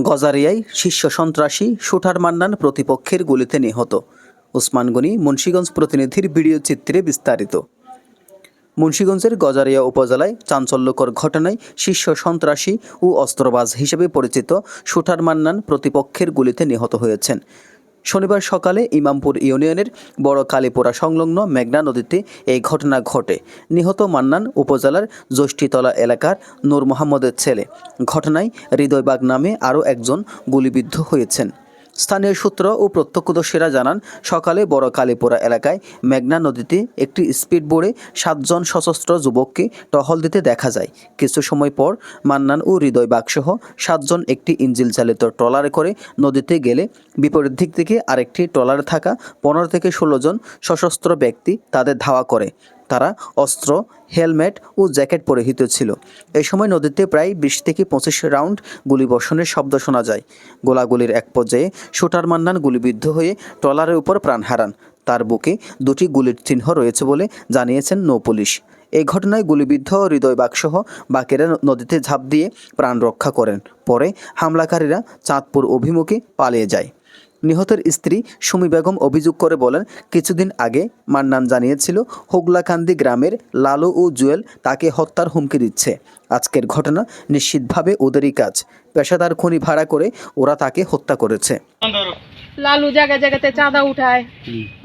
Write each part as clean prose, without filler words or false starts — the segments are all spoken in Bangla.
গজারিয়ায় শীর্ষ সন্ত্রাসী শুটার মান্নান প্রতিপক্ষের গুলিতে নিহত। ওসমান গনি মুন্সিগঞ্জ প্রতিনিধির ভিডিও চিত্রে বিস্তারিত। মুন্সিগঞ্জের গজারিয়া উপজেলায় চাঞ্চল্যকর ঘটনায় শীর্ষ সন্ত্রাসী ও অস্ত্রবাজ হিসেবে পরিচিত শুটার মান্নান প্রতিপক্ষের গুলিতে নিহত হয়েছেন। শনিবার সকালে ইমামপুর ইউনিয়নের বড় কালীপুরা সংলগ্ন মেঘনা নদীতে এই ঘটনা ঘটে। নিহত মান্নান উপজেলার জ্যোষ্ঠীতলা এলাকার নূর মোহাম্মদের ছেলে। ঘটনায় হৃদয়বাগ নামে আরও একজন গুলিবিদ্ধ হয়েছেন। স্থানীয় সূত্র ও প্রত্যক্ষদর্শীরা জানান, সকালে বড় কালীপুরা এলাকায় মেঘনা নদীতে একটি স্পিডবোটে 7 জন সশস্ত্র যুবককে টহল দিতে দেখা যায়। কিছু সময় পর মান্নান ও হৃদয়বাগসহ 7 জন একটি ইঞ্জিন চালিত ট্রলারে করে নদীতে গেলে বিপরীত দিক থেকে আরেকটি ট্রলারে থাকা 15 থেকে 16 জন সশস্ত্র ব্যক্তি তাদের ধাওয়া করে। তারা অস্ত্র, হেলমেট ও জ্যাকেট পরিহিত ছিল। এই সময় নদীতে প্রায় 20 থেকে 25 রাউন্ড গুলিবর্ষণের শব্দ শোনা যায়। গোলাগুলির এক পর্যায়ে শুটার মান্নান গুলিবিদ্ধ হয়ে ট্রলারের উপর প্রাণ হারান। তার বুকে 2টি গুলির চিহ্ন রয়েছে বলে জানিয়েছেন নৌপুলিশ। এই ঘটনায় গুলিবিদ্ধ হৃদয়বাগসহ বাকিরা নদীতে ঝাঁপ দিয়ে প্রাণ রক্ষা করেন। পরে হামলাকারীরা চাঁদপুর অভিমুখে পালিয়ে যায়। নিহতের স্ত্রী সুমি বেগম অভিযোগ করে বলেন, কিছুদিন আগে মান্নান জানিয়েছিল হোগলাকান্দি গ্রামের লালু ও জুয়েল তাকে হত্যার হুমকি দিচ্ছে। আজকের ঘটনা নিশ্চিতভাবে ওদেরই কাজ। পেশাদার খনি ভাড়া করে ওরা তাকে হত্যা করেছে। লালু জায়গায় জায়গাতে চাঁদা উঠায়,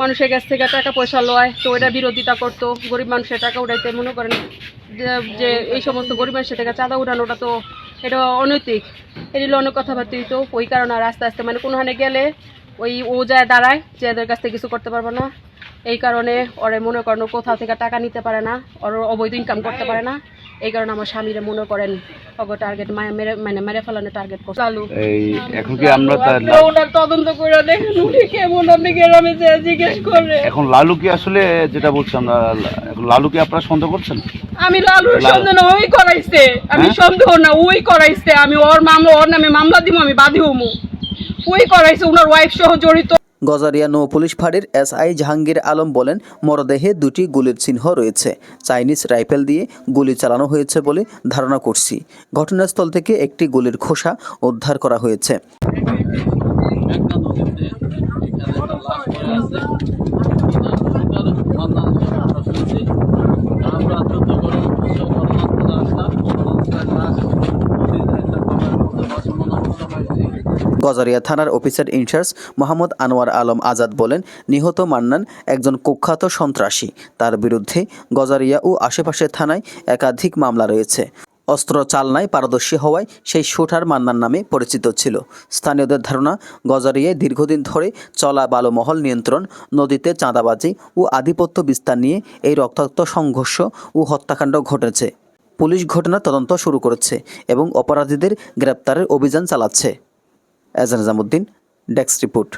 মানুষের কাছ থেকে টাকা পয়সা লয়, তো এটা বিরোধিতা করতো। গরিব মানুষের টাকা উঠাইতে মনে করেন যে এই সমস্ত গরিব মানুষের টাকা চাঁদা উঠানোটা তো এটা অনৈতিক। এগুলো অনেক কথাবার্তা তো ওই কারণে আর আস্তে আস্তে মানে কোনোখানে গেলে ও যায় দাঁড়ায় যে এদের কাছ থেকে কিছু করতে পারবো না। এই কারণে ওরে মনে করেন কোথাও থেকে টাকা নিতে পারে না, ওর অবৈধ ইনকাম করতে পারে না। এই কারণে আমার স্বামীরা মনে করেন টার্গেট মেরে ফেলানো টার্গেট করছে। লালু এখন কি আমরা ওনার তদন্ত করে দেখেন উনি কেমন, আপনি গ্রামে যে জিজ্ঞেস করে। এখন লালু কি আসলে যেটা বলছি আমরা, লালু কি আপনারা সন্দেহ করছেন? আমি লালুর সন্দেহ না, ওই করাইছে। আমি সন্দেহ না, ওই করাইছে। আমি ওর নামে মামলা দিব, আমি বাদী হমু। ওই করাইছে, ওনার ওয়াইফ সহ জড়িত। গজারিয়া নৌ পুলিশ ফাঁড়ির এসআই জাহাঙ্গীর আলম বলেন, মরদেহে 2টি গুলির চিহ্ন রয়েছে। চাইনিজ রাইফেল দিয়ে গুলি চালানো হয়েছে বলে ধারণা করছি। ঘটনাস্থল থেকে একটি গুলির খোসা উদ্ধার করা হয়েছে। গজারিয়া থানার অফিসার ইনচার্জ মোহাম্মদ আনোয়ার আলম আজাদ বলেন, নিহত মান্নান একজন কুখ্যাত সন্ত্রাসী। তার বিরুদ্ধে গজারিয়া ও আশেপাশের থানায় একাধিক মামলা রয়েছে। অস্ত্র চালনায় পারদর্শী হওয়ায় সেই শুটার মান্নান নামে পরিচিত ছিল। স্থানীয়দের ধারণা, গজারিয়ায় দীর্ঘদিন ধরে চলা বালুমহল নিয়ন্ত্রণ, নদীতে চাঁদাবাজি ও আধিপত্য বিস্তার নিয়ে এই রক্তাক্ত সংঘর্ষ ও হত্যাকাণ্ড ঘটেছে। পুলিশ ঘটনার তদন্ত শুরু করেছে এবং অপরাধীদের গ্রেপ্তারের অভিযান চালাচ্ছে। এজান নিজামুদ্দিন, ডেস্ক রিপোর্ট।